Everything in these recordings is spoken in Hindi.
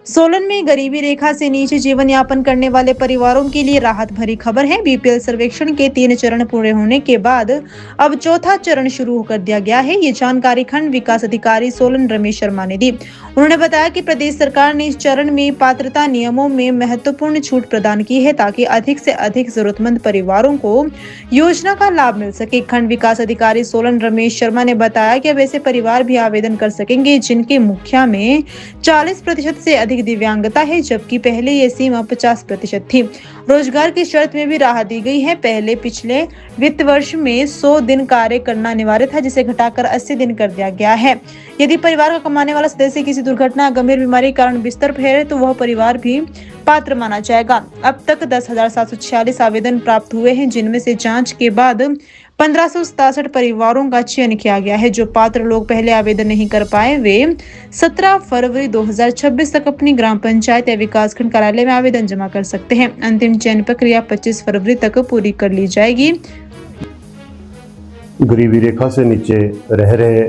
सोलन में गरीबी रेखा से नीचे जीवन यापन करने वाले परिवारों के लिए राहत भरी खबर है। बीपीएल सर्वेक्षण के 3 चरण पूरे होने के बाद अब चौथा चरण शुरू कर दिया गया है। ये जानकारी खंड विकास अधिकारी सोलन रमेश शर्मा ने दी। उन्होंने बताया कि प्रदेश सरकार ने इस चरण में पात्रता नियमों में महत्वपूर्ण छूट प्रदान की है ताकि अधिक से अधिक जरूरतमंद परिवारों को योजना का लाभ मिल सके। खंड विकास अधिकारी सोलन रमेश शर्मा ने बताया कि अब ऐसे परिवार भी आवेदन कर सकेंगे जिनके मुखिया में 40% से अधिक दिव्यांगता है, जबकि पहले ये सीमा 50% थी। रोजगार की शर्त में भी राहत दी गई है। पहले पिछले वित्त वर्ष में 100 दिन कार्य करना अनिवार्य था, जिसे घटाकर 80 दिन कर दिया गया है। यदि परिवार का कमाने वाला सदस्य किसी दुर्घटना या गंभीर बीमारी के कारण बिस्तर पर है तो वह परिवार भी पात्र माना जाएगा। अब तक 10,746 आवेदन प्राप्त हुए हैं, जिनमें से जांच के बाद 1567 परिवारों का चयन किया गया है। जो पात्र लोग पहले आवेदन नहीं कर पाए वे 17 फरवरी 2026 तक अपनी ग्राम पंचायत या विकास खंड कार्यालय में आवेदन जमा कर सकते हैं। अंतिम चयन प्रक्रिया 25 फरवरी तक पूरी कर ली जाएगी। गरीबी रेखा से नीचे रह रहे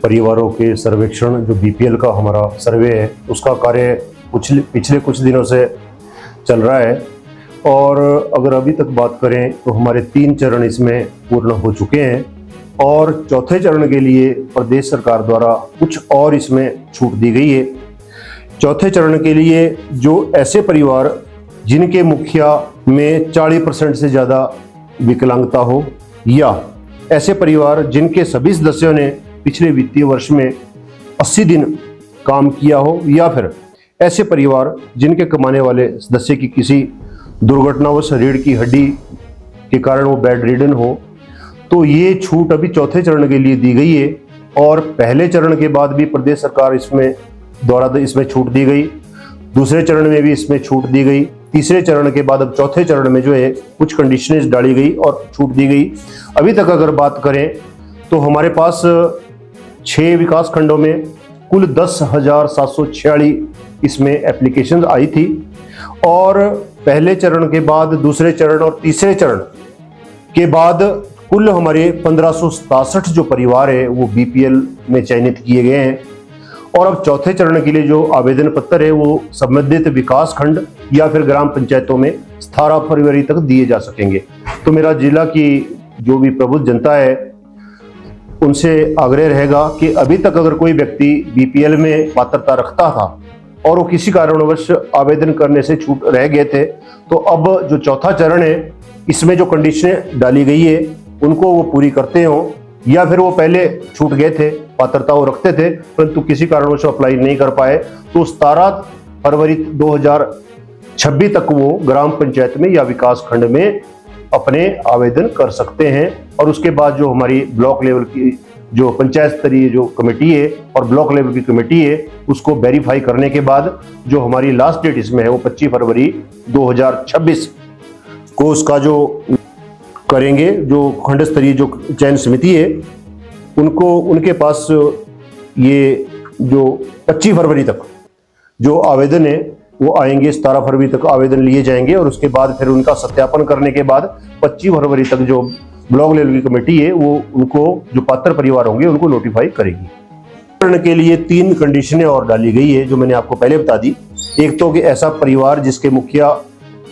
परिवारों के सर्वेक्षण, जो बीपीएल का हमारा सर्वे है, उसका कार्य पिछले कुछ दिनों से चल रहा है। और अगर अभी तक बात करें तो हमारे 3 चरण इसमें पूर्ण हो चुके हैं और चौथे चरण के लिए प्रदेश सरकार द्वारा कुछ और इसमें छूट दी गई है। चौथे चरण के लिए जो ऐसे परिवार जिनके मुखिया में 40% से ज़्यादा विकलांगता हो, या ऐसे परिवार जिनके सभी सदस्यों ने पिछले वित्तीय वर्ष में 80 दिन काम किया हो, या फिर ऐसे परिवार जिनके कमाने वाले सदस्य की किसी दुर्घटनावश रीढ़ की हड्डी के कारण वो बेड रिडन हो, तो ये छूट अभी चौथे चरण के लिए दी गई है। और पहले चरण के बाद भी प्रदेश सरकार इसमें छूट दी गई, दूसरे चरण में भी इसमें छूट दी गई, तीसरे चरण के बाद अब चौथे चरण में जो है कुछ कंडीशनें डाली गई और छूट दी गई। अभी तक अगर बात करें तो हमारे पास 6 विकास खंडों में कुल 10,746 इसमेमें एप्लीकेशन आई थी। और पहले चरण के बाद दूसरे चरण और तीसरे चरण के बाद कुल हमारे 1567 जो परिवार है वो बीपीएल में चयनित किए गए हैं। और अब चौथे चरण के लिए जो आवेदन पत्र है वो संबंधित विकास खंड या फिर ग्राम पंचायतों में 17 फरवरी तक दिए जा सकेंगे। तो मेरा जिला की जो भी प्रबुद्ध जनता है उनसे आग्रह रहेगा कि अभी तक अगर कोई व्यक्ति बीपीएल में पात्रता रखता था और वो किसी कारणवश आवेदन करने से छूट रह गए थे, तो अब जो चौथा चरण है इसमें जो कंडीशनें डाली गई है उनको वो पूरी करते हों, या फिर वो पहले छूट गए थे, पात्रता वो रखते थे परंतु किसी कारणवश अप्लाई नहीं कर पाए, तो 17 फरवरी 2026 तक वो ग्राम पंचायत में या विकास खंड में अपने आवेदन कर सकते हैं। और उसके बाद जो हमारी ब्लॉक लेवल की जो पंचायत स्तरीय जो कमेटी है और ब्लॉक लेवल की कमेटी है उसको वेरीफाई करने के बाद जो हमारी लास्ट डेट इसमें है वो 25 फरवरी 2026 को उसका जो करेंगे। जो खंड स्तरीय जो चयन समिति है उनको उनके पास ये जो 25 फरवरी तक जो आवेदन है वो आएंगे, 17 फरवरी तक आवेदन लिए जाएंगे और उसके बाद फिर उनका सत्यापन करने के बाद 25 फरवरी तक जो ब्लॉक लेवल की कमेटी है वो उनको जो पात्र परिवार होंगे उनको नोटिफाई करेगी। चरण के लिए 3 कंडीशनें और डाली गई है जो मैंने आपको पहले बता दी। एक तो कि ऐसा परिवार जिसके मुखिया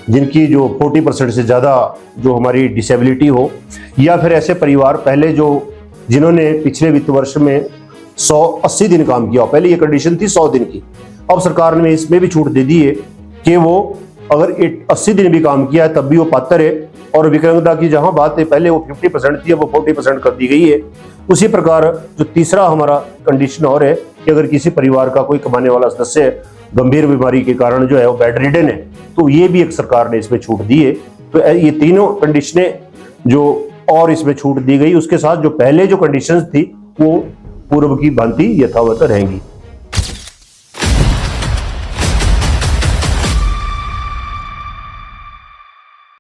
जिनकी जो 40% से ज़्यादा जो हमारी डिसेबिलिटी हो, या फिर ऐसे परिवार पहले जिन्होंने पिछले वित्त वर्ष में 180 दिन काम किया हो। पहले ये कंडीशन थी 100 दिन की, अब सरकार ने इसमें भी छूट दे दी है कि वो अगर 80 दिन भी काम किया है तब भी वो पात्र है। और विकलांगता की जहां बात है पहले वो 50% थी, अब वो 40% कर दी गई है। उसी प्रकार जो तीसरा हमारा कंडीशन और है कि अगर किसी परिवार का कोई कमाने वाला सदस्य गंभीर बीमारी के कारण जो है वो बेड रिडन है, तो ये भी एक सरकार ने इसमें छूट दी है। तो ये तीनों कंडीशनें जो और इसमें छूट दी गई, उसके साथ जो पहले जो कंडीशंस थी वो पूर्व की भांति यथावत रहेंगी।